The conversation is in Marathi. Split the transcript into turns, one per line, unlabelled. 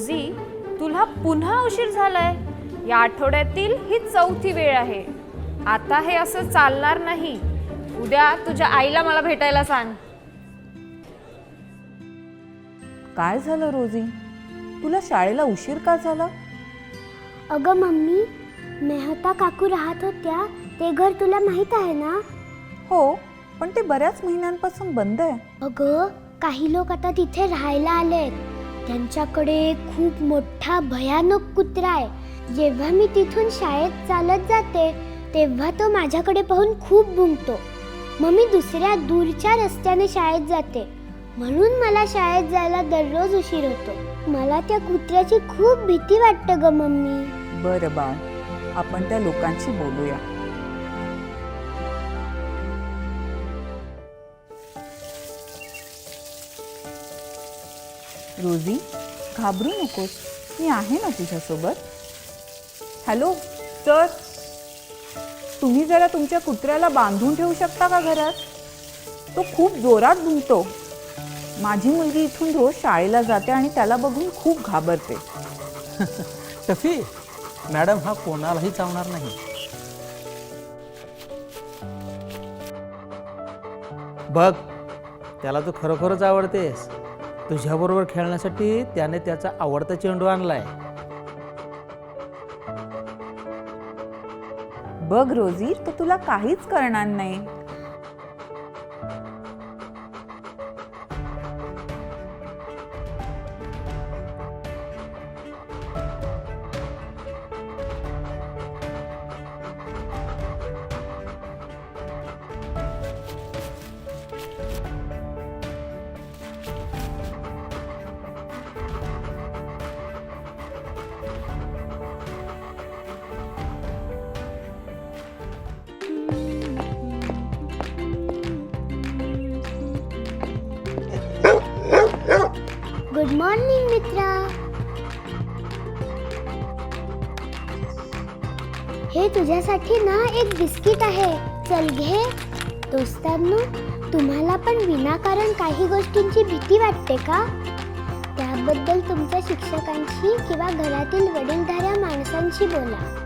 रोजी, तुला पुन्हा उशीर झालाय. या आठवड्यातील ही 4थी वेळ आहे. आता हे असं चालणार नाही. उद्या तुझ्या आईला मला भेटायला सांग.
काय झालं रोजी? तुला शाळेला उशीर का झाला?
अगं मम्मी, मेहता काकू राहत होत्या ते घर तुला माहित आहे ना?
हो, पण ते बऱ्याच महिन्यांपासून बंद आहे.
अगं, काही लोक आता तिथे राहायला आलेत. त्यांच्याकडे खूप मोठा भयानक कुत्रा आहे. जेव्हा मी तिथून शाळेत चालत जाते तेव्हा तो माझ्याकडे पाहून खूप भुंकतो. मग मी दुसऱ्या दूरच्या रस्त्याने शाळेत जाते. म्हणून मला शाळेत जायला दररोज उशीर होतो. मला त्या कुत्र्याची खूप भीती वाटते ग मम्मी.
बरं बाळ, आपण त्या लोकांशी बोलूया. रोजी, घाबरू नकोस, मी आहे ना तुझ्यासोबत. हॅलो सर, तुम्ही जरा तुमच्या कुत्र्याला बांधून ठेवू शकता का घरात? तो खूप जोरात भुंकतो. माझी मुलगी इथून रोज शाळेला जाते आणि त्याला बघून खूप घाबरते.
टफी, मॅडम हा कोणालाही चावणार नाही. बघ, त्याला तू खरोखरच आवडतेस. तुझ्याबरोबर खेळण्यासाठी त्याने त्याचा आवडता चेंडू आणलाय.
बघ रोजी, तो तुला काहीच करणार नाही.
गुड मॉर्निंग मित्रा. हे तुझ्यासाठी ना एक बिस्किट आहे. चल घे. दोस्तांनो, तुम्हाला पण विनाकारण काही गोष्टींची भीती वाटते का? त्याबद्दल तुमच्या शिक्षकांशी किंवा घरातील वडीलधाऱ्या माणसांशी बोला.